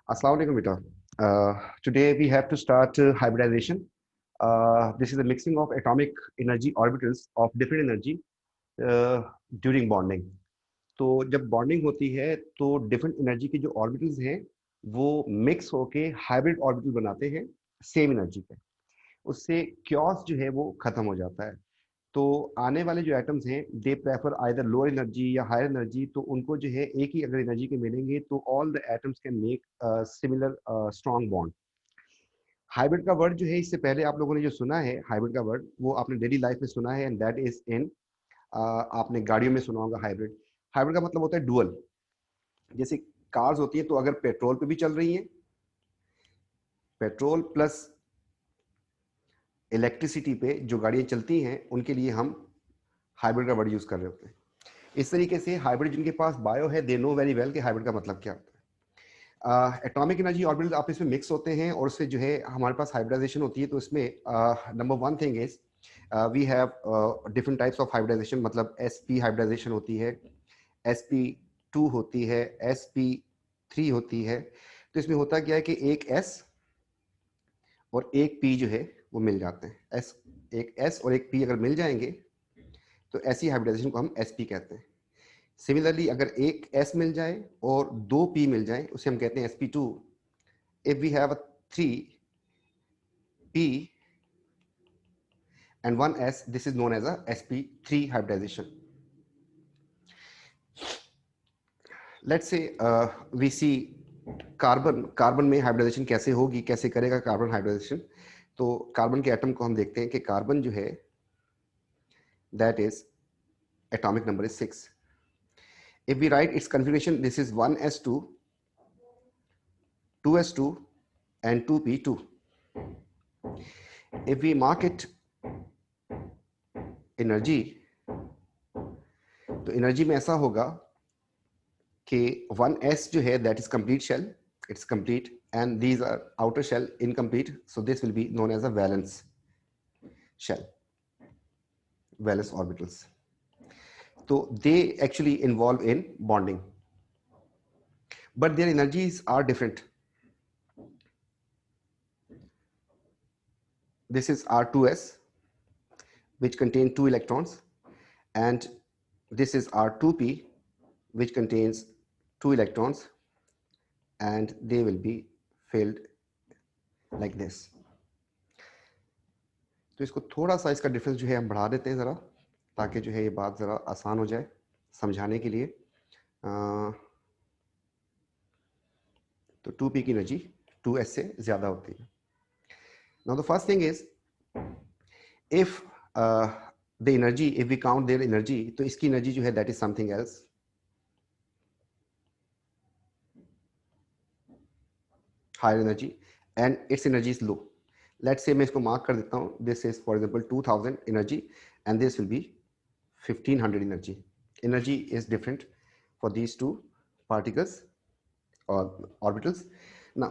Assalamu alaikum, beta. Today we have to start hybridization. This is a mixing of atomic energy orbitals of different energy uh, during bonding. तो जब bonding होती है तो different energy के जो orbitals हैं वो मिक्स होके हाइब्रिड ऑर्बिटल बनाते हैं सेम एनर्जी पे। उससे क्योस जो है वो खत्म हो जाता है। तो आने वाले जो एटम्स हैं they prefer either lower energy या हायर एनर्जी, तो उनको जो है एक ही अगर एनर्जी के मिलेंगे तो all the atoms can make similar strong bond. Hybrid का वर्ड जो है इससे पहले आप लोगों ने जो सुना है हाइब्रिड का वर्ड वो आपने डेली लाइफ में सुना है, एंड दैट इज इन आपने गाड़ियों में सुना होगा हाइब्रिड। हाइब्रिड का मतलब होता है डुअल। जैसे कार्स होती है तो अगर पेट्रोल पे भी चल रही हैं, पेट्रोल प्लस इलेक्ट्रिसिटी पे जो गाड़ियां चलती हैं उनके लिए हम हाइब्रिड का वर्ड यूज कर रहे होते हैं। इस तरीके से हाइब्रिड जिनके पास बायो है दे नो वेरी वेल कि हाइब्रिड का मतलब क्या होता है। एटॉमिक एनर्जी ऑर्बिटल आपस में मिक्स होते हैं और उससे जो है हमारे पास हाइब्रिडाइजेशन होती है। तो इसमें number one thing is we have different types of hybridisation, मतलब sp हाइब्रिडाइजेशन होती है, sp2 होती है, sp3 होती है। तो इसमें होता क्या है कि एक s और एक p जो है वो मिल जाते हैं। एक s और एक p अगर मिल जाएंगे तो ऐसी हाइब्रिडाइजेशन को हम sp कहते हैं। सिमिलरली अगर एक s मिल जाए और दो p मिल जाए उसे हम कहते हैं sp2। If we have 3p and one s, this is known as a sp3 hybridization. Let's say we see carbon में हाइब्रिडाइजेशन कैसे होगी, कैसे करेगा कार्बन हाइब्रिडाइजेशन। तो कार्बन के एटम को हम देखते हैं कि कार्बन जो है that is atomic number is 6। if we write its configuration, this is 1s2, 2s2 and 2p2. if we mark it energy, तो एनर्जी में ऐसा होगा कि 1s जो है that is complete shell, it's complete, and these are outer shell incomplete, so this will be known as a valence shell, valence orbitals. So they actually involve in bonding, but their energies are different. This is R2s which contain 2 electrons, and this is R2p which contains 2 electrons, and they will be filled like this. तो इसको थोड़ा सा इसका difference जो है हम बढ़ा देते हैं ज़रा, ताकि जो है ये बात ज़रा आसान हो जाए समझाने के लिए। तो 2p की एनर्जी 2s से ज़्यादा होती है। Now the first thing is if the energy, if we count their energy, तो इसकी एनर्जी जो है that is something else. Higher energy and its energy is low. Let's say मैं इसको मार्क कर देता हूँ, this is for example 2000 energy and this will be 1500 energy. Energy is different for these two particles और orbitals. ना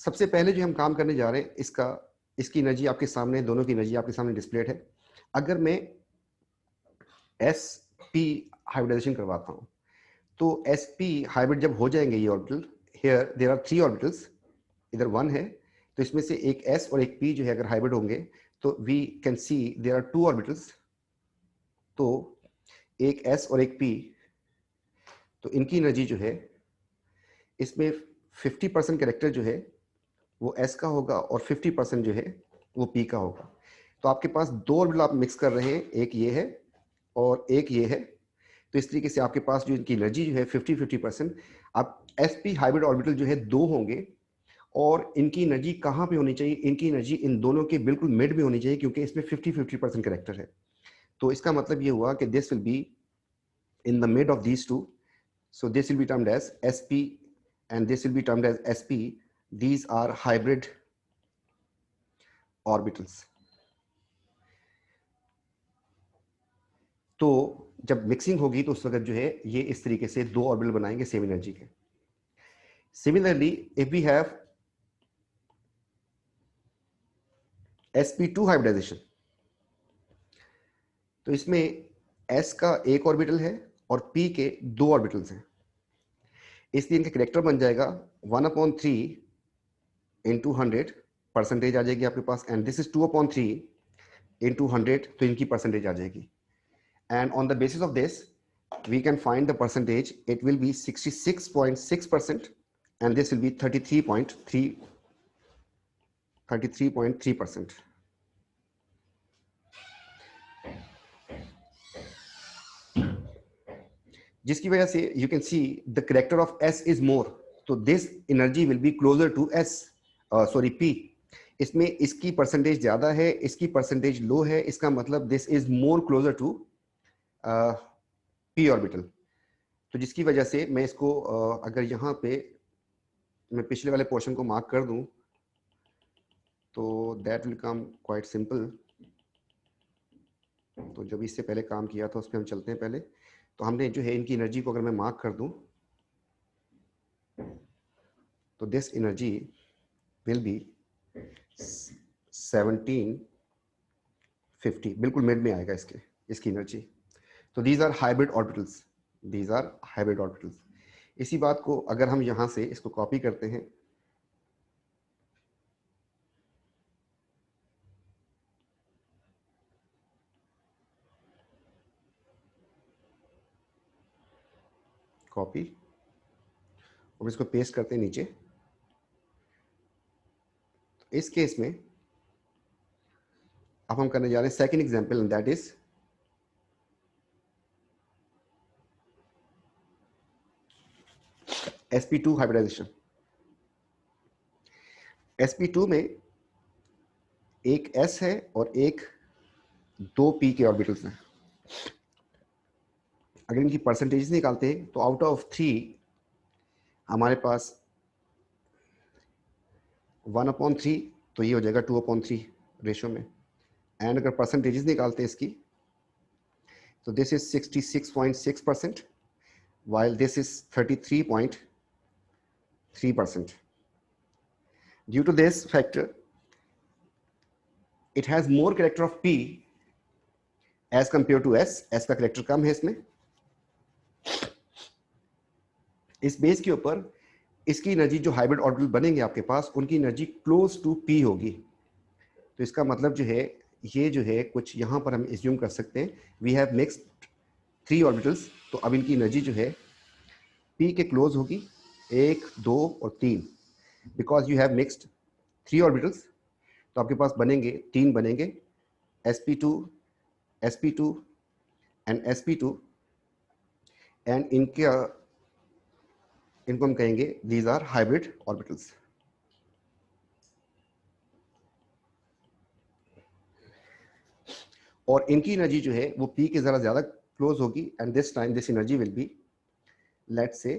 सबसे पहले जो हम काम करने जा रहे हैं इसकी एनर्जी आपके सामने, दोनों की एनर्जी आपके सामने डिस्प्लेड है। अगर मैं sp हाइब्रिडाइजेशन करवाता हूँ तो sp हाइब्रिड जब हो जाएंगे ये orbital, here there are 3 orbitals, इधर 1 है तो इसमें से एक s और एक p जो है अगर हाइब्रिड होंगे तो we can see there are 2 orbitals. तो एक s और एक p, तो इनकी एनर्जी जो है इसमें 50% कैरेक्टर जो है वो s का होगा और 50% जो है वो p का होगा। तो आपके पास दो ऑर्बिटल आप मिक्स कर रहे हैं, एक ये है और एक ये है। तो इस तरीके से आपके पास जो इनकी एनर्जी जो है 50-50%। अब sp हाइब्रिड ऑर्बिटल जो है दो होंगे और इनकी एनर्जी कहाँ पे होनी चाहिए, इनकी एनर्जी इन दोनों के बिल्कुल मिड में होनी चाहिए, क्योंकि इसमें 50-50% कैरेक्टर है। तो इसका मतलब ये हुआ कि this will be in the mid of these two, so this will be termed as sp and this will be termed as sp. These are hybrid orbitals. तो जब मिक्सिंग होगी तो उस वक्त जो है ये इस तरीके से दो ऑर्बिटल बनाएंगे सेम एनर्जी के। Similarly if we have sp2 hybridisation, तो इसमें s का एक ऑर्बिटल है और p के दो ऑर्बिटल्स हैं। इसलिए इनका करेक्टर बन जाएगा 1/3 इंटू 100 परसेंटेज आ जाएगी आपके पास, एंड दिस इज 2/3 इंटू 100, तो इनकी परसेंटेज आ जाएगी. And on the basis of this we can find the percentage. It will be 66.6% and this will be 33.3%. जिसकी वजह से you can see the character of S is more, so this energy will be closer to S, sorry P. इसमें इसकी percentage ज्यादा है, इसकी percentage लो है, इसका मतलब this is more closer to P orbital. तो जिसकी वजह से मैं इसको अगर यहाँ पे मैं पिछले वाले पोर्शन को मार्क कर दूं तो that will come quite simple. तो जब इससे पहले काम किया था उस पर हम चलते हैं पहले. तो हमने जो है इनकी एनर्जी को अगर मैं मार्क कर दूं तो दिस एनर्जी विल बी 1750, बिल्कुल मिड में आएगा इसकी एनर्जी. तो these are hybrid orbitals, these are hybrid orbitals. इसी बात को अगर हम यहां से इसको कॉपी करते हैं, कॉपी, और इसको पेस्ट करते हैं नीचे. इस केस में अब हम करने जा रहे हैं second example, and that is sp2 hybridisation. sp2 में एक s है और एक 2 p के ऑर्बिटल्स हैं. अगर इनकी परसेंटेज निकालते हैं तो आउट ऑफ 3 हमारे पास 1/3, तो ये हो जाएगा 2/3 रेशियो में. एंड अगर परसेंटेजेस निकालते हैं इसकी तो this is 66.6% while this is 33.3%. Due to this factor, it has more character of P as compared to S. S का character कम है इसमें. इस बेस के ऊपर इसकी एनर्जी जो हाइब्रिड ऑर्बिटल बनेंगे आपके पास, उनकी एनर्जी क्लोज टू P होगी. तो इसका मतलब जो है ये जो है कुछ यहाँ पर हम एज्यूम कर सकते हैं. वी हैव मिक्स्ड 3 ऑर्बिटल्स, तो अब इनकी एनर्जी जो है P के क्लोज होगी 1, 2 और 3. Because you have mixed 3 orbitals, तो आपके पास बनेंगे 3 बनेंगे, sp2 sp2 and sp2, and इनको हम कहेंगे दीज आर हाइब्रिड ऑर्बिटल्स. और इनकी एनर्जी जो है वो P के जरा ज्यादा क्लोज होगी, and this time this energy will be let's say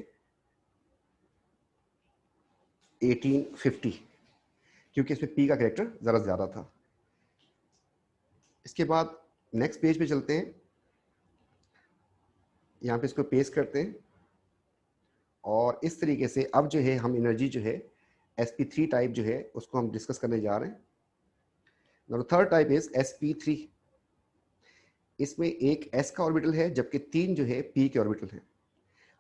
1850, क्योंकि इसमें P का कैरेक्टर जरा ज्यादा था. इसके बाद नेक्स्ट पेज पे चलते हैं. यहाँ पे इसको पेस्ट करते हैं और इस तरीके से अब जो है हम एनर्जी जो है sp3 टाइप जो है उसको हम डिस्कस करने जा रहे हैं. Third type is sp3. इसमें एक s का ऑर्बिटल है जबकि 3 जो है p के ऑर्बिटल है.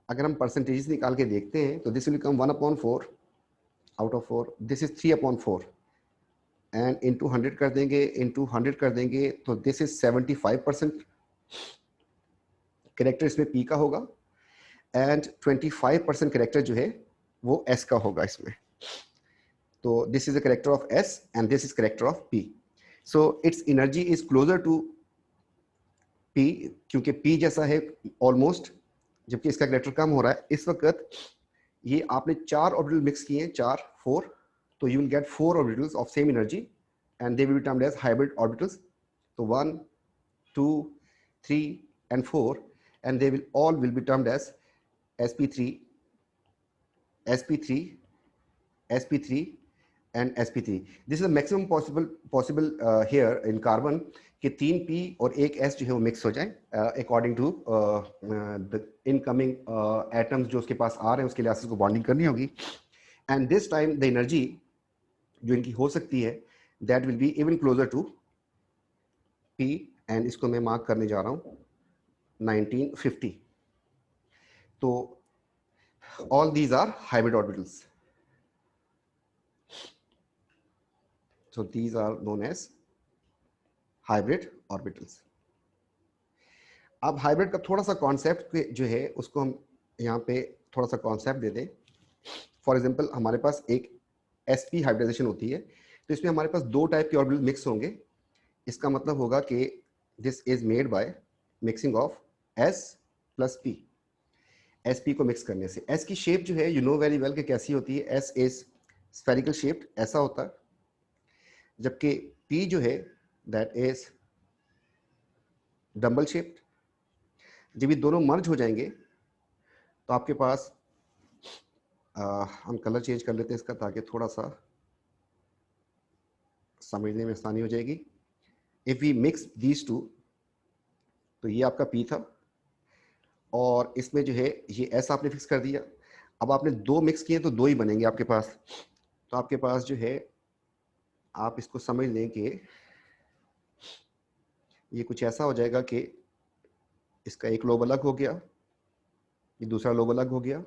अगर हम परसेंटेज निकाल के देखते हैं तो this will come 1/4 out of 4. This is 3/4 and into 100 कर देंगे, इंटू 100 कर देंगे, तो दिस इज 75% कैरेक्टर इसमें P का होगा, एंड 25% कैरेक्टर जो है वो S का होगा इसमें. तो this is a character of S and this is character of P. So its energy is closer to P, क्योंकि P जैसा है ऑलमोस्ट, जबकि इसका कैरेक्टर कम हो रहा है. इस वक्त ये आपने 4 ऑर्बिटल मिक्स किए हैं, 4 4, तो you will get 4 orbitals of same energy and they will be termed as hybrid orbitals. तो 1 2 3 and 4, and they will all be termed as sp3 sp3 sp3 and sp3. this is the maximum possible here in carbon कि 3p और 1s जो है वो mix हो जाए according to the incoming atoms जो उसके पास आ रहे हैं, उसके लिए उसको बॉन्डिंग करनी होगी. And this time the energy जो इनकी हो सकती है that will be even closer to p, and इसको मैं मार्क करने जा रहा हूँ 1950. तो all these are hybrid orbitals. So these are known as hybrid orbitals. अब हाइब्रिड का थोड़ा सा कॉन्सेप्ट जो है उसको हम यहाँ पे थोड़ा सा कॉन्सेप्ट दे दें. फॉर एग्जांपल हमारे पास एक sp हाइब्रिडाइजेशन होती है, तो इसमें हमारे पास दो टाइप के ऑर्बिटल मिक्स होंगे. इसका मतलब होगा कि this is made by mixing of s plus p. sp को मिक्स करने से s की शेप जो है यू नो वेरी वेल कि कैसी होती है. s इज स्फेरिकल शेप्ड, ऐसा होता है, जबकि p जो है दैट इज डम्बल शेप्ड. जब ये दोनों मर्ज हो जाएंगे तो आपके पास हम कलर चेंज कर लेते हैं इसका ताकि थोड़ा सा समझने में आसानी हो जाएगी. If we mix these two, तो ये आपका P था और इसमें जो है ये S आपने फिक्स कर दिया. अब आपने दो मिक्स किए तो दो ही बनेंगे आपके पास. तो आपके पास जो है आप इसको समझ लें कि ये कुछ ऐसा हो जाएगा कि इसका एक लोब अलग हो गया, ये दूसरा लोब अलग हो गया.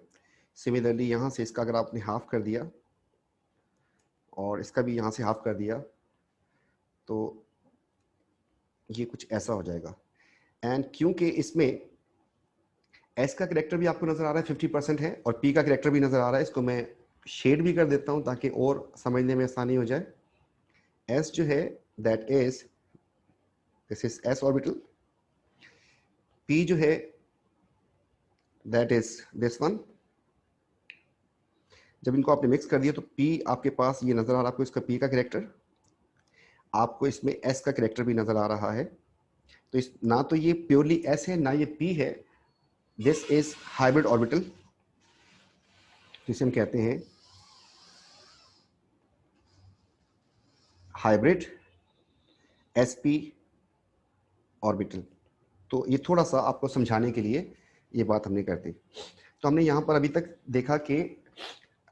सिमिलरली यहाँ से इसका अगर आपने हाफ कर दिया और इसका भी यहाँ से हाफ कर दिया तो ये कुछ ऐसा हो जाएगा. एंड क्योंकि इसमें S का करेक्टर भी आपको नजर आ रहा है 50% है और P का करेक्टर भी नजर आ रहा है, इसको मैं शेड भी कर देता हूं ताकि और समझने में आसानी हो जाए. S जो है that is this is S orbital. P जो है दैट इज दिस वन. जब इनको आपने मिक्स कर दिया तो P आपके पास ये नजर आ रहा है आपको, इसका P का करेक्टर, आपको इसमें S का करेक्टर भी नजर आ रहा है. तो इस ना तो ये प्योरली S है ना ये P है. दिस इज हाइब्रिड ऑर्बिटल, जिसे हम कहते हैं हाइब्रिड sp ऑर्बिटल. तो ये थोड़ा सा आपको समझाने के लिए ये बात हमने कर दी. तो हमने यहाँ पर अभी तक देखा कि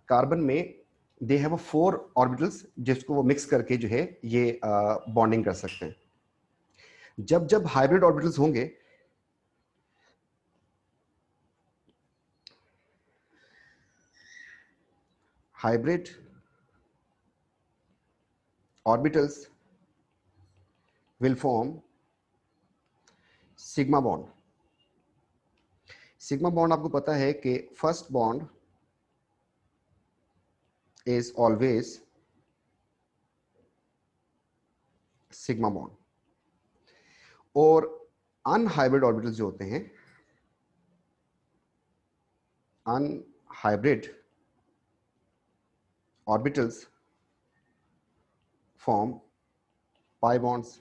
कार्बन में दे हैव 4 ऑर्बिटल्स जिसको वो मिक्स करके जो है ये बॉन्डिंग कर सकते हैं. जब जब हाइब्रिड ऑर्बिटल्स होंगे hybrid orbitals will form sigma bond. Sigma bond आपको पता है कि first bond is always sigma bond. और अनहाइब्रिड ऑर्बिटल्स जो होते हैं, unhybrid orbitals form pi bonds,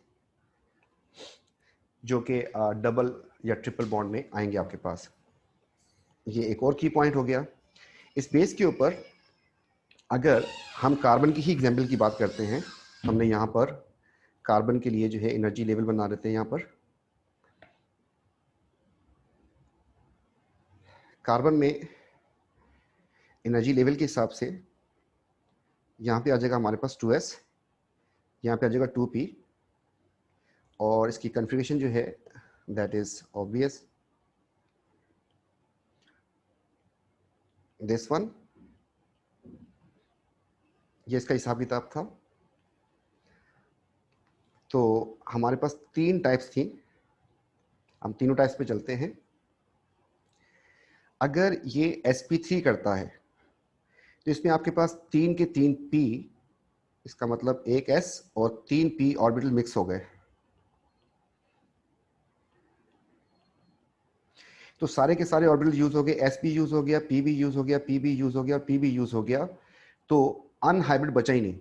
जो कि डबल या ट्रिपल बॉन्ड में आएंगे आपके पास. ये एक और की पॉइंट हो गया. इस बेस के ऊपर अगर हम कार्बन की ही एग्जाम्पल की बात करते हैं, हमने यहाँ पर कार्बन के लिए जो है एनर्जी लेवल बना देते हैं. यहाँ पर कार्बन में एनर्जी लेवल के हिसाब से यहाँ पे आ जाएगा हमारे पास 2s, यहाँ पे आ जाएगा 2p और इसकी कॉन्फ़िगरेशन जो है that is obvious. This one, ये इसका हिसाब किताब था. तो हमारे पास 3 टाइप्स थी, हम तीनों टाइप्स पे चलते हैं. अगर ये sp3 करता है तो इसमें आपके पास 3 के 3 p, इसका मतलब एक s और 3 p ऑर्बिटल मिक्स हो गए. तो सारे के सारे ऑर्बिटल यूज हो गए, s भी यूज हो गया, p भी यूज हो गया, p भी यूज हो गया और p भी यूज हो गया. तो अनहाइब्रिड बचा ही नहीं.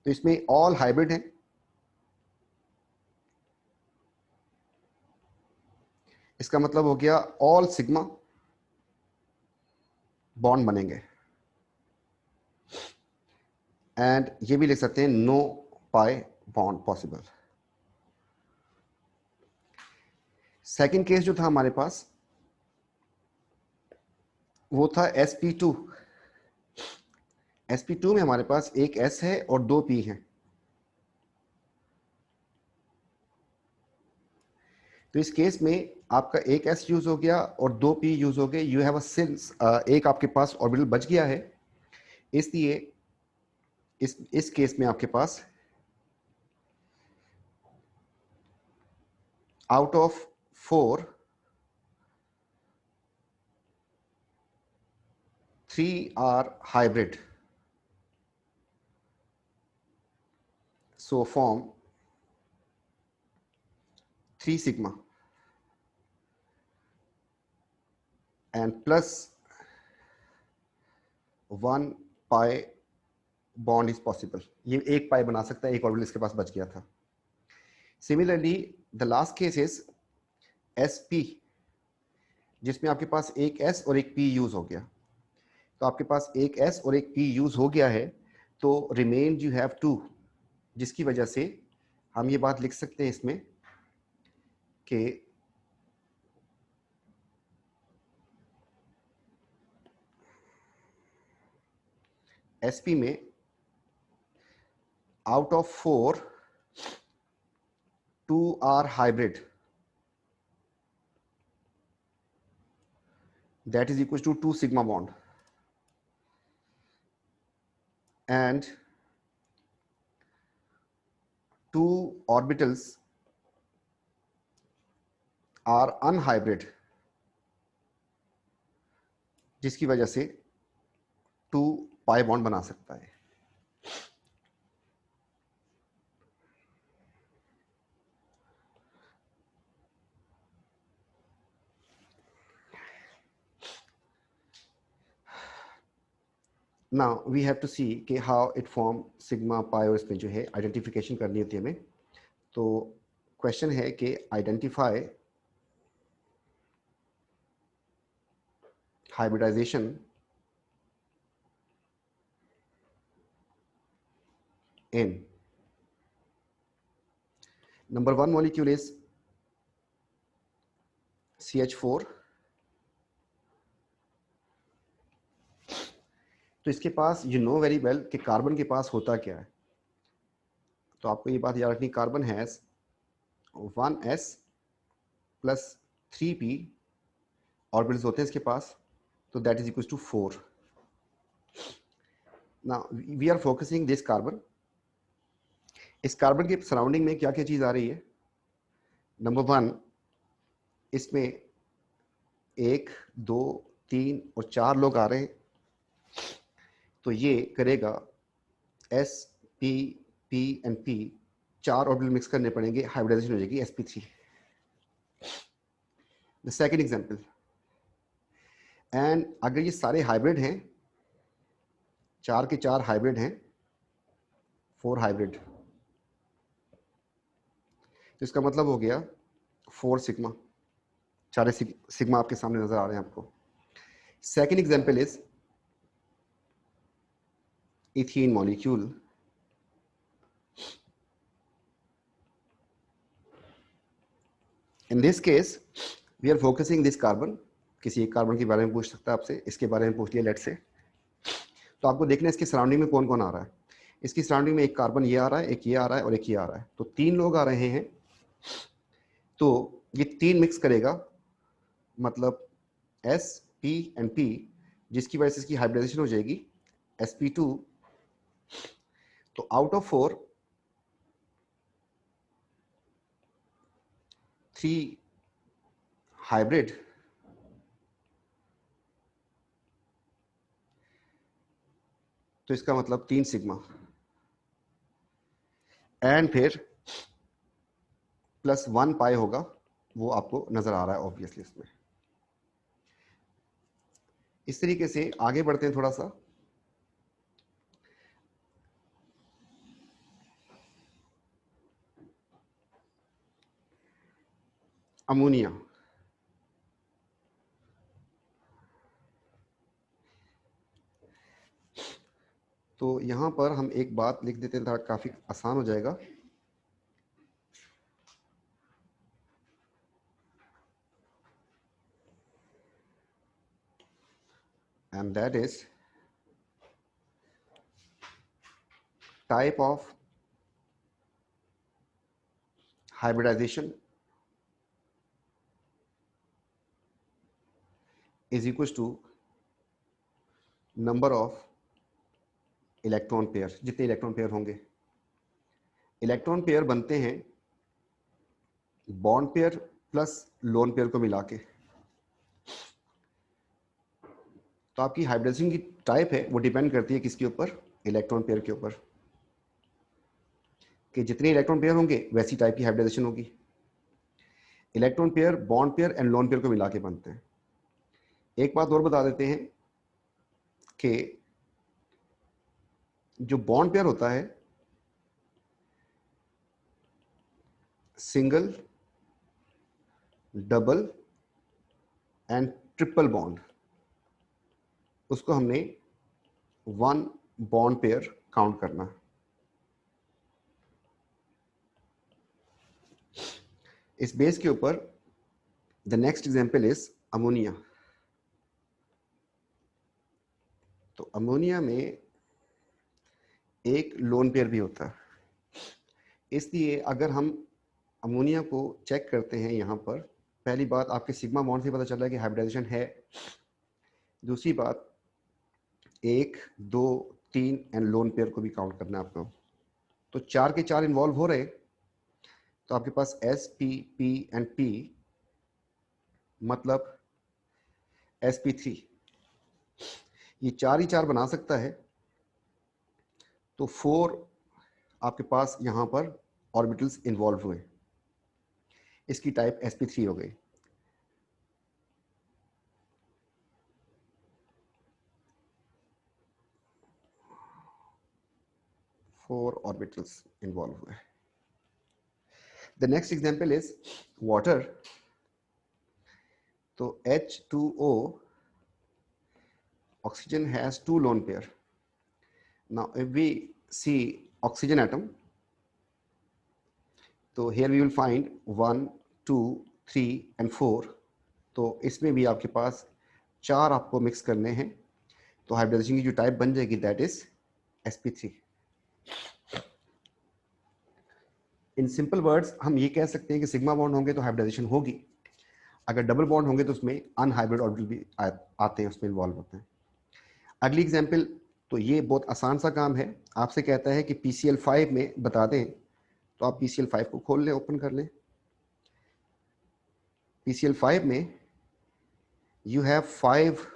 तो इसमें ऑल हाइब्रिड है. इसका मतलब हो गया ऑल सिग्मा बॉन्ड बनेंगे. एंड ये भी लिख सकते हैं no pi bond possible. Second case जो था हमारे पास वो था sp2. sp2 में हमारे पास एक s है और 2 p हैं. तो इस केस में आपका एक s यूज हो गया और दो p यूज हो गए, यू हैव अ सिंस एक आपके पास ऑर्बिटल बच गया है, इसलिए इस केस में आपके pass out of 4 3 are hybrid, so form 3 sigma and plus 1 pi bond is possible. ये एक पाई बना सकता है, एक ऑर्बिटल इसके पास बच गया था. Similarly, the last case is sp, जिसमें आपके पास एक s और एक p यूज हो गया. तो आपके पास एक s और एक p यूज हो गया है, तो रिमेन यू हैव 2, जिसकी वजह से हम ये बात लिख सकते हैं इसमें कि sp में out of 4 2 are hybrid, that is equals to 2 sigma bond, and 2 orbitals are unhybrid, जिसकी वजह से 2 पाई बॉन्ड बना सकता है. Now we have to see कि how it form sigma pi, और इसमें जो है आइडेंटिफिकेशन करनी होती है हमें. तो क्वेश्चन है कि identify hybridization in number 1 molecule is CH4. तो इसके पास यू नो वेरी वेल कि कार्बन के पास होता क्या है. तो आपको ये बात याद रखनी, carbon has 1s plus 3p orbitals होते हैं इसके पास, तो that is equal to 4. Now we are focusing this carbon. इस कार्बन के सराउंडिंग में क्या क्या चीज आ रही है. नंबर 1, इसमें 1 2 3 और 4 लोग आ रहे हैं, तो ये करेगा s p p and p, 4 orbital mix करने पड़ेंगे, हाइब्रिडाइजेशन हो जाएगी sp3. The second example, and अगर ये सारे हाइब्रिड हैं, 4 के 4 हाइब्रिड हैं, 4 हाइब्रिड, तो इसका मतलब हो गया 4 सिग्मा. 4 सिग्मा आपके सामने नजर आ रहे हैं आपको. Second example is ethene molecule. In this case we are focusing this carbon. किसी एक कार्बन के बारे में पूछ सकता है आपसे, इसके बारे में पूछ लिया लेट से. तो आपको देखना है इसके सराउंडिंग में कौन कौन आ रहा है. इसकी सराउंडिंग में एक कार्बन ये आ रहा है, एक ये आ रहा है और एक ये आ रहा है, तो 3 लोग आ रहे हैं. तो ये 3 मिक्स करेगा, मतलब S P एंड P, जिसकी वजह से इसकी हाइब्रिडाइजेशन हो जाएगी sp2. तो आउट ऑफ 4 3 हाइब्रिड, तो इसका मतलब 3 सिग्मा, एंड फिर प्लस 1 पाई होगा, वो आपको नजर आ रहा है ऑब्वियसली इसमें. इस तरीके से आगे बढ़ते हैं थोड़ा सा. अमोनिया. तो यहां पर हम एक बात लिख देते हैं, काफी आसान हो जाएगा. and that is type of hybridization is equal to number of electron pair, जितने इलेक्ट्रॉन पेयर होंगे। इलेक्ट्रॉन पेयर बनते हैं bond pair plus lone pair को मिला के। तो आपकी हाइब्रिडाइजेशन की टाइप है वो डिपेंड करती है किसके ऊपर, इलेक्ट्रॉन पेयर के ऊपर, कि जितने इलेक्ट्रॉन पेयर होंगे वैसी टाइप की हाइब्रिडाइजेशन होगी। Electron pair bond pair and loan pair को मिला के बनते हैं। एक बात और बता देते हैं कि जो बॉन्ड पेयर होता है single, double and triple bond, उसको हमने वन बॉन्ड पेयर काउंट करना। इस बेस के ऊपर the next example is ammonia. तो अमोनिया में एक लोन पेयर भी होता है, इसलिए अगर हम अमोनिया को चेक करते हैं यहाँ पर, पहली बात आपके सिग्मा बॉन्ड से पता चल रहा है कि हाइब्रिडाइजेशन है। दूसरी बात 1, 2, 3 एंड लोन पेयर को भी काउंट करना है आपको। तो 4 के 4 इन्वॉल्व हो रहे, तो आपके पास S, P, P and P मतलब sp3, ये 4 ही 4 बना सकता है। तो 4 आपके पास यहाँ पर ऑर्बिटल्स इन्वॉल्व हुए, इसकी टाइप sp3 हो गई। फोर ऑर्बिटल्स इन्वॉल्व हुए। The next example is water. तो H2O, oxygen has 2 lone pair. Now if we see oxygen atom, तो here we will find 1, 2, 3 and 4। तो इसमें भी आपके पास 4 आपको मिक्स करने हैं, तो हाइब्रिडाइजेशन की जो टाइप बन जाएगी that is sp3। In simple words हम ये कह सकते हैं कि सिग्मा बॉन्ड होंगे तो हाइब्रिडाइजेशन होगी, अगर डबल बॉन्ड होंगे तो उसमें अनहाइब्रिड ऑर्बिटल भी आते हैं, उसमें इन्वॉल्व होते हैं। अगली एग्जाम्पल, तो ये बहुत आसान सा काम है, आपसे कहता है कि PCl5 में बता दें, तो आप PCl5 को खोल लें, ओपन कर लें। PCl5 में यू हैव 5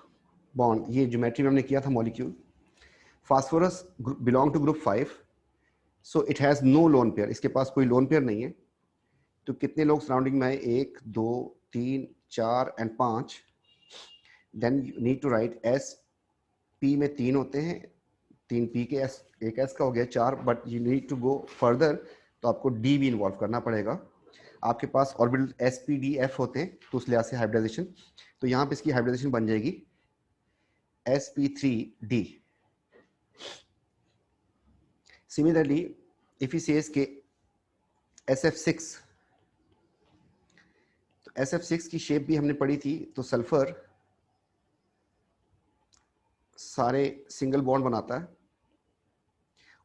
बॉन्ड, ये ज्योमेट्री में हमने किया था molecule. Phosphorus belong to group 5, so it has no lone pair, इसके पास कोई लोन पेयर नहीं है। तो कितने लोग सराउंडिंग में है, 1, 2, 3, 4 and 5। Then you need to write S, P में 3 होते हैं, 3 P के S, एक S का हो गया 4, but you need to go further, तो आपको D भी इन्वॉल्व करना पड़ेगा। आपके पास ऑर्बिटल sp-d-f होते हैं, तो उस लिहाज से हाइब्रिडाइजेशन, तो यहाँ पे इसकी हाइब्रिडाइजेशन बन जाएगी sp3d। Similarly if he says के SF6, तो SF6 की शेप भी हमने पढ़ी थी। तो सल्फर सारे सिंगल बॉन्ड बनाता है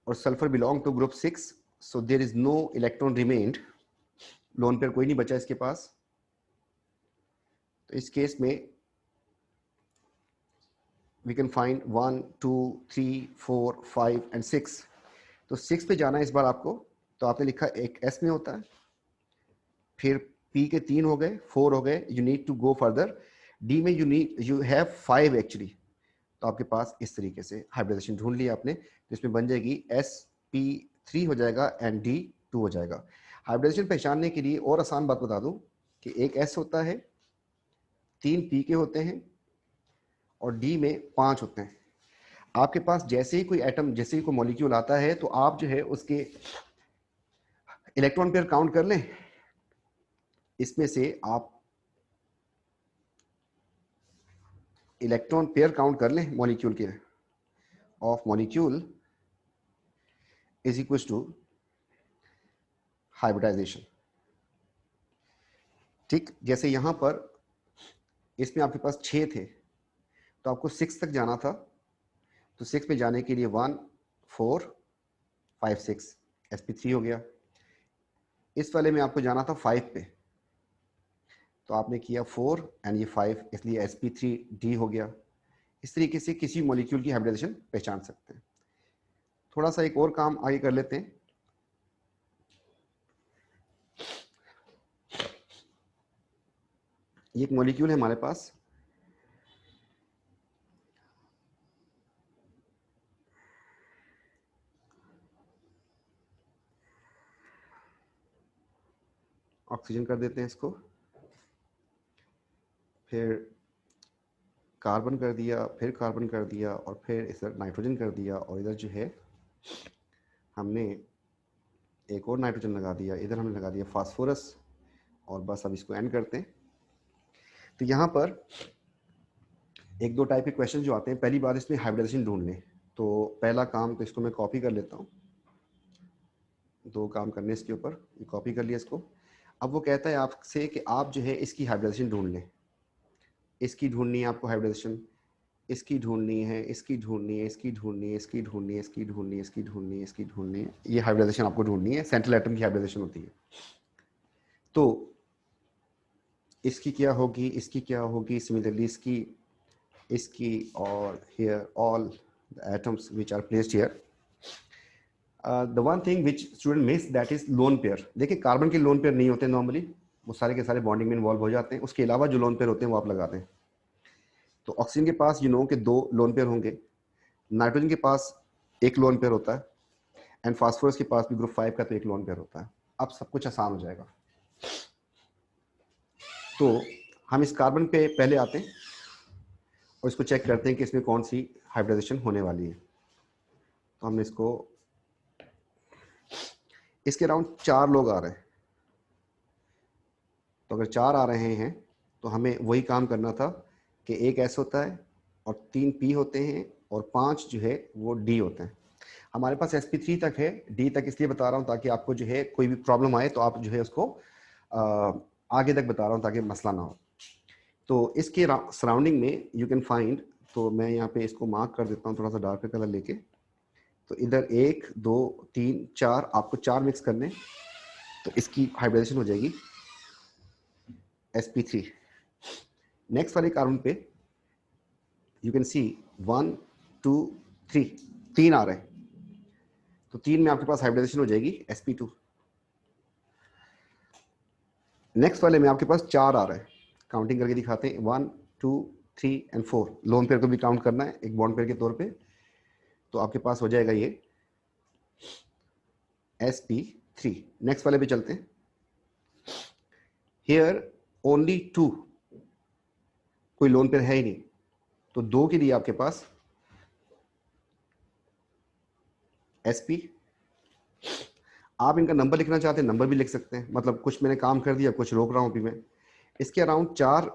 और sulphur belong to group 6, so there is no electron remained, lone pair कोई नहीं बचा इसके पास। तो इस केस में वी कैन फाइंड 1, 2, 3, 4, 5 एंड 6। तो 6 पे जाना है इस बार आपको, तो आपने लिखा एक S में होता है, फिर P के 3 हो गए, 4 हो गए, you need to go further. D में यू हैव 5 एक्चुअली, तो आपके पास इस तरीके से हाइब्रिडाइजेशन ढूंढ लिया आपने, तो इसमें बन जाएगी sp3 हो जाएगा एंड D2 हो जाएगा। हाइब्रिडाइजेशन पहचानने के लिए और आसान बात बता दूं कि एक S होता है, 3 P के होते हैं और D में 5 होते हैं। आपके पास जैसे ही कोई एटम, जैसे ही कोई मॉलिक्यूल आता है, तो आप जो है उसके इलेक्ट्रॉन पेयर काउंट कर लें। इसमें से आप इलेक्ट्रॉन पेयर काउंट कर लें मॉलिक्यूल के, of molecule is equal to hybridisation. ठीक, जैसे यहां पर इसमें आपके पास 6 थे, तो आपको 6 तक जाना था, तो 6 में जाने के लिए 1, 4, 5, 6 sp3 हो गया। इस वाले में आपको जाना था 5 पे, तो आपने किया 4 एंड ये 5, इसलिए sp3d हो गया। इस तरीके से किसी मॉलिक्यूल की हाइब्रिडाइजेशन पहचान सकते हैं। थोड़ा सा एक और काम आगे कर लेते हैं। ये एक मॉलिक्यूल है हमारे पास, ऑक्सीजन कर देते हैं इसको, फिर कार्बन कर दिया, फिर कार्बन कर दिया, और फिर इधर नाइट्रोजन कर दिया, और इधर जो है हमने एक और नाइट्रोजन लगा दिया, इधर हमने लगा दिया फास्फोरस, और बस अब इसको एंड करते हैं। तो यहाँ पर एक दो टाइप के क्वेश्चन जो आते हैं, पहली बार इसमें हाइब्रिडाइजेशन ढूंढ लें। तो पहला काम तो इसको मैं कॉपी कर लेता हूँ, दो काम करने इसके ऊपर, ये कॉपी कर लिया इसको। अब वो कहता है आपसे कि आप जो है इसकी हाइब्रिडाइजेशन ढूंढ लें, इसकी ढूंढनी है आपको हाइब्रिडाइजेशन, इसकी ढूंढनी है, इसकी ढूंढनी है, इसकी ढूंढनी है, इसकी ढूंढनी है, इसकी ढूंढनी है, इसकी ढूंढनी है, इसकी ढूंढनी है, ये हाइब्रिडाइजेशन आपको ढूंढनी है, सेंट्रल एटम की हाइब्रिडाइजेशन होती है। तो इसकी क्या होगी, इसकी क्या होगी, सिमिलरली इसकी, इसकी, और here all the atoms which are placed here. The one thing which student miss, that is lone pair. देखिए कार्बन के लोन पेयर नहीं होते नॉर्मली, वो सारे के सारे बॉन्डिंग में इन्वॉल्व हो जाते हैं। उसके अलावा जो लोन पेयर होते हैं वो आप लगाते हैं। तो ऑक्सीजन के पास कि 2 लोन पेयर होंगे, नाइट्रोजन के पास एक लोन पेयर होता है, एंड फास्फोरस के पास भी ग्रुप 5 का तो एक लोन पेयर होता है। अब सब कुछ आसान हो जाएगा। तो हम इस कार्बन पे पहले आते हैं और इसको चेक करते हैं कि इसमें कौन सी हाइब्रिडाइजेशन होने वाली है। तो हमने इसको, इसके अराउंड 4 लोग आ रहे हैं। तो अगर 4 आ रहे हैं तो हमें वही काम करना था कि एक S होता है और 3 P होते हैं और 5 जो है वो D होते हैं। हमारे पास sp3 तक है, D तक इसलिए बता रहा हूँ ताकि आपको जो है कोई भी प्रॉब्लम आए तो आप जो है उसको आगे तक बता रहा हूँ ताकि मसला ना हो। तो इसके सराउंडिंग में यू कैन फाइंड, तो मैं यहाँ पे इसको मार्क कर देता हूँ थोड़ा सा डार्क कलर लेके। तो इधर 1 2 3 4, आपको 4 मिक्स करने, तो इसकी हाइब्रिडाइजेशन हो जाएगी sp3। नेक्स्ट वाले कार्बन पे यू कैन सी 1 2 3, 3 आ रहे हैं, तो 3 में आपके पास हाइब्रिडाइजेशन हो जाएगी sp2। नेक्स्ट वाले में आपके पास 4 आ रहे हैं, काउंटिंग करके दिखाते हैं, 1 2 3 एंड 4। लोन पेयर को भी काउंट करना है एक बॉन्ड पेयर के तौर पे। तो आपके पास हो जाएगा ये sp3। नेक्स्ट वाले पे चलते हैं। हियर ओनली 2, कोई लोन पेयर है ही नहीं, तो 2 के लिए आपके पास sp। आप इनका नंबर लिखना चाहते हैं नंबर भी लिख सकते हैं, मतलब कुछ मैंने काम कर दिया, कुछ रोक रहा हूं अभी मैं। इसके अराउंड 4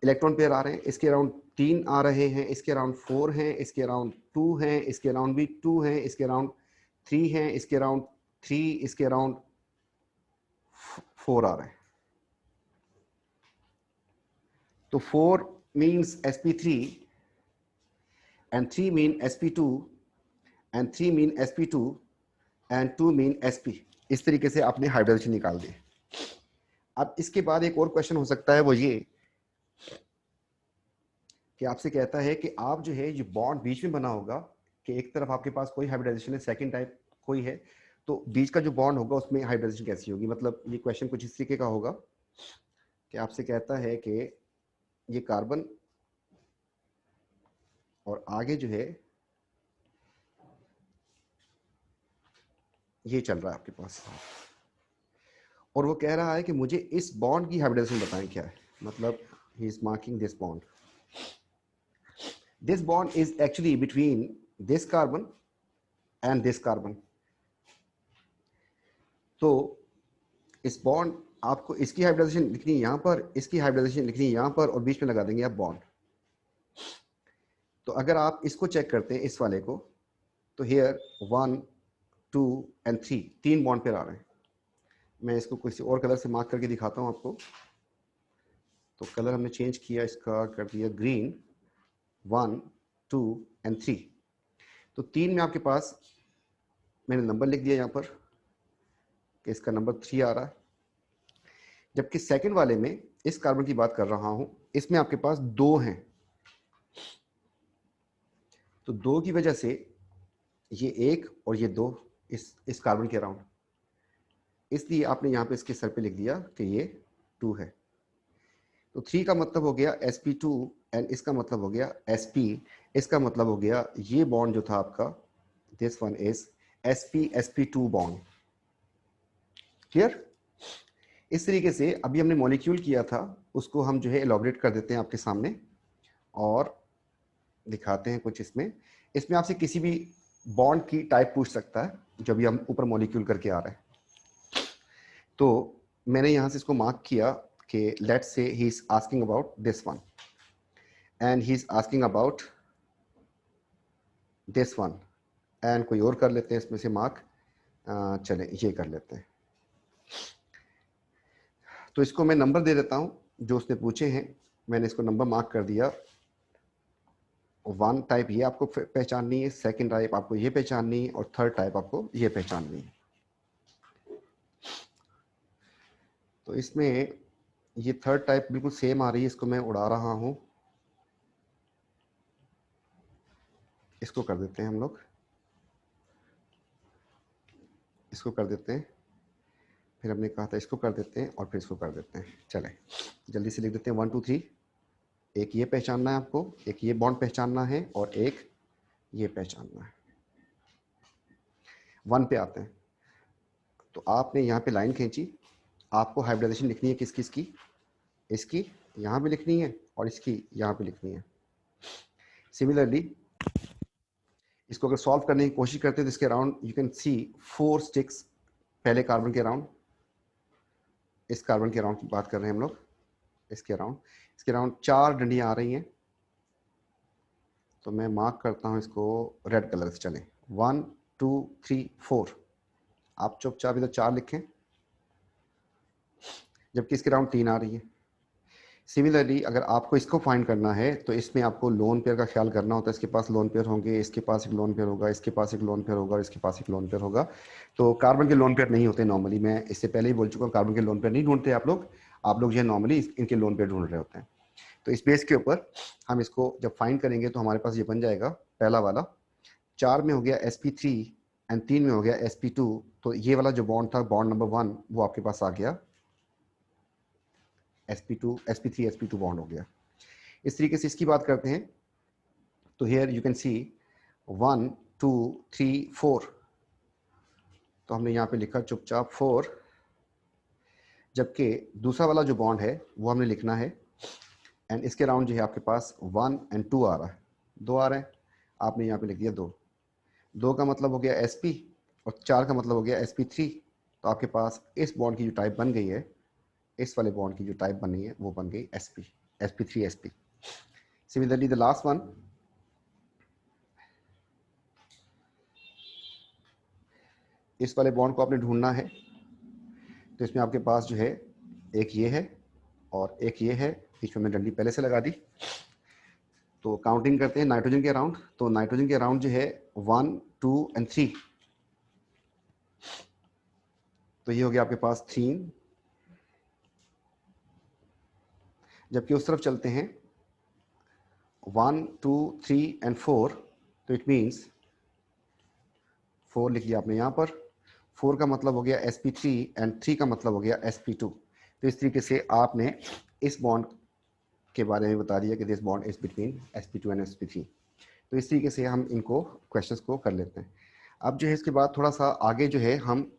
इलेक्ट्रॉन पेयर आ रहे हैं, इसके अराउंड 3 आ रहे हैं, इसके अराउंड 4 हैं, इसके अराउंड 2 हैं, इसके अराउंड भी 2 हैं, इसके अराउंड 3 हैं, इसके अराउंड 3, इसके अराउंड 4 आ रहे हैं। तो 4 means sp3 and 3 mean sp2 and 3 mean sp2 and 2 mean sp। इस तरीके से आपने हाइब्रिडाइजेशन निकाल दी। अब इसके बाद एक और क्वेश्चन हो सकता है, वो ये कि आपसे कहता है कि आप जो है, ये बॉन्ड बीच में बना होगा कि एक तरफ आपके पास कोई हाइब्रिडाइजेशन है, सेकंड टाइप कोई है, तो बीच का जो बॉन्ड होगा उसमें हाइब्रिडाइजेशन कैसी होगी। मतलब ये क्वेश्चन कुछ इस तरीके का होगा कि आपसे कहता है कि ये कार्बन और आगे जो है ये चल रहा है आपके पास, और वो कह रहा है कि मुझे इस बॉन्ड की हाइब्रिडाइजेशन बताएं क्या है। मतलब he is marking this bond, this bond is actually between this carbon and this carbon। तो इस बॉन्ड, आपको इसकी हाइब्रिडाइजेशन लिखनी है यहाँ पर, इसकी हाइब्रिडाइजेशन लिखनी है यहाँ पर, और बीच में लगा देंगे आप बॉन्ड। तो अगर आप इसको चेक करते हैं इस वाले को, तो हियर 1 2 एंड 3, 3 बॉन्ड पेयर आ रहे हैं। मैं इसको किसी और कलर से मार्क करके दिखाता हूँ आपको। तो कलर हमने चेंज किया, इसका कर दिया ग्रीन, 1 2 एंड 3। तो 3 में आपके पास मैंने नंबर लिख दिया यहाँ पर कि इसका नंबर 3 आ रहा है, जबकि सेकंड वाले में इस कार्बन की बात कर रहा हूं, इसमें आपके पास 2 हैं, तो 2 की वजह से ये 1 और ये 2 इस कार्बन के अराउंड, इसलिए आपने यहाँ पे इसके सर पे लिख दिया कि ये 2 है। तो 3 का मतलब हो गया sp2 एंड इसका मतलब हो गया sp, इसका मतलब हो गया ये बॉन्ड जो था आपका, this one is sp2 bond. Clear? इस तरीके से अभी हमने मॉलिक्यूल किया था, उसको हम जो है एलॉबरेट कर देते हैं आपके सामने और दिखाते हैं कुछ। इसमें आपसे किसी भी बॉन्ड की टाइप पूछ सकता है जब भी हम ऊपर मॉलिक्यूल करके आ रहे हैं। तो मैंने यहाँ से इसको मार्क किया कि let's say he is asking about this one and he is asking about this one, and कोई और कर लेते हैं इसमें से मार्क, चलें ये कर लेते हैं। तो इसको मैं नंबर दे देता हूँ जो उसने पूछे हैं, मैंने इसको नंबर मार्क कर दिया। 1 टाइप ये आपको पहचाननी है, सेकंड टाइप आपको ये पहचाननी है और थर्ड टाइप आपको ये पहचाननी है। तो इसमें ये थर्ड टाइप बिल्कुल सेम आ रही है, इसको मैं उड़ा रहा हूँ, इसको कर देते हैं हम लोग, इसको कर देते हैं, फिर हमने कहा था इसको कर देते हैं और फिर इसको कर देते हैं। चलें जल्दी से लिख देते हैं 1 2 3। एक ये पहचानना है आपको, एक ये बॉन्ड पहचानना है और एक ये पहचानना है। 1 पे आते हैं, तो आपने यहाँ पे लाइन खींची, आपको हाइब्रिडाइजेशन लिखनी है किस किस की, इसकी यहाँ पे लिखनी है और इसकी यहाँ पे लिखनी है। सिमिलरली इसको अगर सॉल्व करने की कोशिश करते हैं तो इसके around you can see 4 sticks, पहले कार्बन के अराउंड, इस कार्बन के अराउंड की बात कर रहे हैं हम लोग, इसके अराउंड 4 डंडियाँ आ रही हैं। तो मैं मार्क करता हूँ इसको रेड कलर से। चलें 1 2 3 4, आप चुपचाप इधर 4 लिखें, जबकि इसके अराउंड 3 आ रही है। सिमिलरली अगर आपको इसको फाइंड करना है तो इसमें आपको लोन पेयर का ख्याल करना होता है। इसके पास लोन पेयर होंगे, इसके पास एक लोन पेयर होगा, इसके पास एक लोन पेयर होगा और इसके पास एक लोन पेयर होगा। तो कार्बन के लोन पेयर नहीं होते नॉर्मली, मैं इससे पहले ही बोल चुका हूँ, कार्बन के लोन पेयर नहीं ढूंढते आप लोग जो है नॉर्मली इनके लोन पेयर ढूंढ रहे होते हैं। तो इस बेस के ऊपर हम इसको जब फाइंड करेंगे तो हमारे पास ये बन जाएगा, पहला वाला 4 में हो गया sp3 एंड 3 में हो गया sp2, तो ये वाला जो बॉन्ड था बॉन्ड नंबर 1 वो आपके पास आ गया, sp2 sp3 sp2 बॉन्ड हो गया। इस तरीके से इसकी बात करते हैं तो हियर यू कैन सी 1 2 3 4, तो हमने यहाँ पे लिखा चुपचाप 4, जबकि दूसरा वाला जो बॉन्ड है वो हमने लिखना है, एंड इसके अराउंड जो है आपके पास 1 एंड 2 आ रहा है, 2 आ रहे हैं, आपने यहाँ पे लिख दिया 2 का मतलब हो गया sp और 4 का मतलब हो गया sp3। तो आपके पास इस बॉन्ड की जो टाइप बन गई है, इस वाले बॉन्ड की जो टाइप बनी है वो बन गई sp3 sp। Similarly the last one, इस वाले बॉन्ड को आपने ढूंढना है, तो इसमें आपके पास जो है एक ये है और एक ये है, बीच में हमने डंडी पहले से लगा दी। तो काउंटिंग करते हैं नाइट्रोजन के अराउंड, तो नाइट्रोजन के अराउंड जो है 1 2 एंड 3, तो ये हो गया आपके पास 3। जबकि उस तरफ चलते हैं 1 2 3 एंड 4, तो इट मीन्स 4 लिख लिया आपने यहाँ पर, 4 का मतलब हो गया sp3 एंड 3 का मतलब हो गया sp2। तो इस तरीके से आपने इस बॉन्ड के बारे में बता दिया कि this bond is between sp2 and sp3। तो इस तरीके से हम इनको क्वेश्चंस को कर लेते हैं। अब जो है इसके बाद थोड़ा सा आगे जो है हम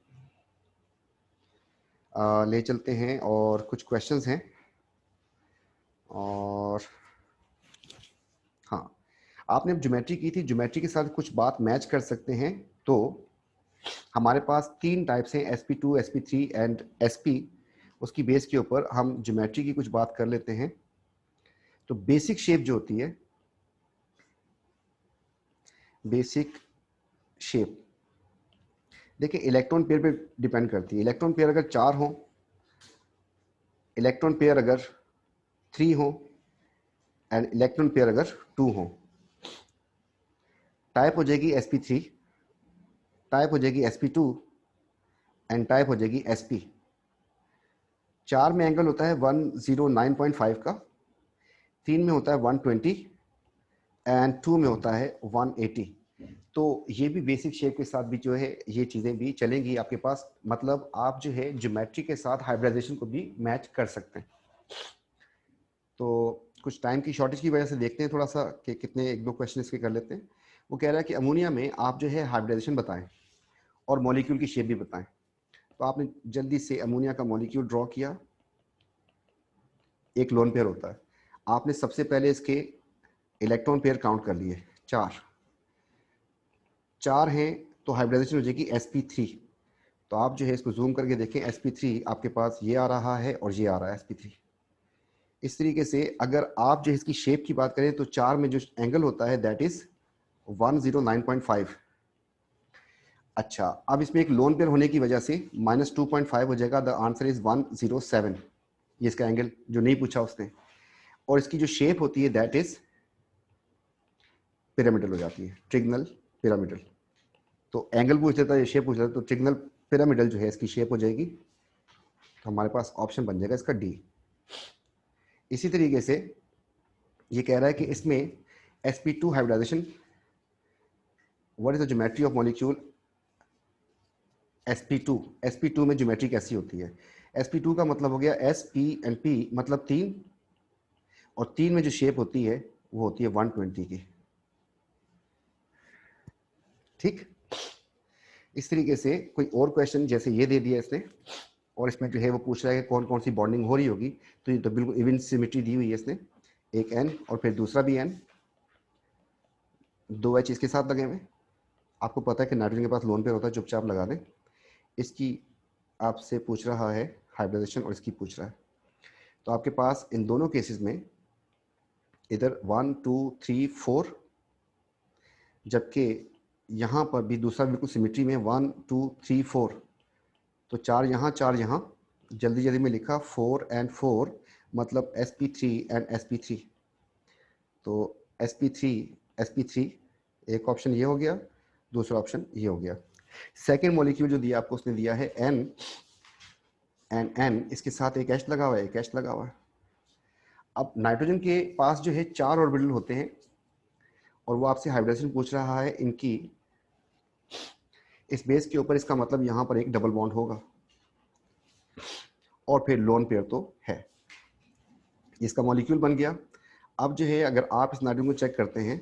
ले चलते हैं और कुछ क्वेश्चंस हैं, और हाँ आपने अब ज्योमेट्री की थी, ज्योमेट्री के साथ कुछ बात मैच कर सकते हैं। तो हमारे पास 3 टाइप्स हैं, sp2 sp3 एंड sp, उसकी बेस के ऊपर हम ज्योमेट्री की कुछ बात कर लेते हैं। तो बेसिक शेप जो होती है, बेसिक शेप देखिए इलेक्ट्रॉन पेयर पे डिपेंड करती है। इलेक्ट्रॉन पेयर अगर 4 हो, इलेक्ट्रॉन पेयर अगर 3 हो एंड इलेक्ट्रॉन पेयर अगर 2 हो, टाइप हो जाएगी sp3, टाइप हो जाएगी sp2 एंड टाइप हो जाएगी sp। 4 में एंगल होता है 109.5 का, 3 में होता है 120 एंड 2 में होता है 180। तो ये भी बेसिक शेप के साथ भी जो है ये चीज़ें भी चलेंगी आपके पास, मतलब आप जो है ज्योमेट्री के साथ हाइब्रिडाइजेशन को भी मैच कर सकते हैं। तो कुछ टाइम की शॉर्टेज की वजह से देखते हैं थोड़ा सा कि कितने, एक दो क्वेश्चन इसके कर लेते हैं। वो कह रहा है कि अमोनिया में आप जो है हाइब्रिडाइजेशन बताएं और मॉलिक्यूल की शेप भी बताएं। तो आपने जल्दी से अमोनिया का मॉलिक्यूल ड्रॉ किया, एक लोन पेयर होता है। आपने सबसे पहले इसके इलेक्ट्रॉन पेयर काउंट कर लिए, 4 हैं, तो हाइब्रिडाइजेशन हो जाएगी sp3। तो आप जो है इसको जूम करके देखें, sp3 आपके पास ये आ रहा है और ये आ रहा है sp3। इस तरीके से अगर आप जो इसकी शेप की बात करें तो 4 में जो एंगल होता है दैट इज 109.5। अच्छा, अब इसमें एक लोन पेयर होने की वजह से -2.5 हो जाएगा, द आंसर इज 107। ये इसका एंगल जो नहीं पूछा उसने। और इसकी जो शेप होती है दैट इज पिरामिडल हो जाती है, ट्रिगनल पिरामिडल। तो एंगल पूछ लेता है, शेप पूछ लेता है, तो ट्रिगनल पिरामिडल जो है इसकी शेप हो जाएगी। तो हमारे पास ऑप्शन बन जाएगा इसका डी। इसी तरीके से ये कह रहा है कि इसमें sp2 hybridisation, what is the geometry of molecule sp2 में ज्योमेट्री कैसी होती है। sp2 का मतलब हो गया s p एंड p मतलब 3, और 3 में जो शेप होती है वो होती है 120 की। ठीक, इस तरीके से कोई और क्वेश्चन जैसे ये दे दिया इसने, और इसमें जो है वो पूछ रहा है कि कौन कौन सी बॉन्डिंग हो रही होगी। तो ये तो बिल्कुल इवन सिमेट्री दी हुई है इसने, एक n और फिर दूसरा भी n, 2 H इसके साथ लगे हुए। आपको पता है कि नाइट्रोजन के पास लोन पेयर होता है, चुपचाप लगा दें। इसकी आपसे पूछ रहा है हाइब्रिडाइजेशन और इसकी पूछ रहा है। तो आपके पास इन दोनों केसेस में इधर 1 2 3 4, जबकि यहाँ पर भी दूसरा बिल्कुल सिमेट्री में 1 2 3 4। तो 4 यहाँ 4 यहाँ, जल्दी जल्दी में लिखा 4 एंड 4 मतलब sp3 एंड sp3। तो sp3 एक ऑप्शन ये हो गया, दूसरा ऑप्शन ये हो गया। सेकेंड मॉलिक्यूल जो दिया आपको उसने दिया है n एंड n, इसके साथ एक H लगा हुआ है, एक H लगा हुआ है। अब नाइट्रोजन के पास जो है 4 ऑर्बिटल होते हैं और वो आपसे हाइब्रिडेशन पूछ रहा है इनकी, इस बेस के ऊपर, इसका मतलब यहाँ पर एक डबल बॉन्ड होगा और फिर लोन पेयर तो है। इसका मॉलिक्यूल बन गया। अब जो है अगर आप इस नाइट्रोजन को चेक करते हैं,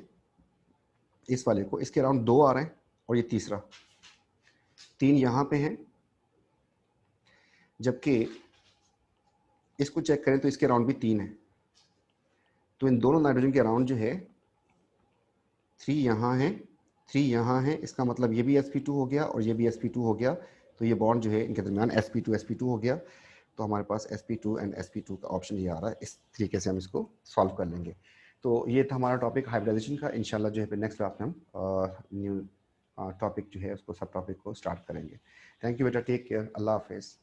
इस वाले को, इसके अराउंड 2 आ रहे हैं और ये तीसरा 3 यहाँ पे हैं, जबकि इसको चेक करें तो इसके अराउंड भी 3 है। तो इन दोनों नाइट्रोजन के अराउंड जो है 3 यहाँ है, 3 यहाँ है, इसका मतलब ये भी sp2 हो गया और ये भी sp2 हो गया। तो ये बॉन्ड जो है इनके दरमियान sp2 हो गया। तो हमारे पास sp2 एंड sp2 का ऑप्शन ये आ रहा है। इस तरीके से हम इसको सॉल्व कर लेंगे। तो ये था हमारा टॉपिक हाइब्रिडाइजेशन का। इंशाल्लाह जो है फिर नेक्स्ट क्लास में हम न्यू टॉपिक जो है उसको, सब टॉपिक को स्टार्ट करेंगे। थैंक यू बेटा, टेक केयर, अल्लाह हाफिज़।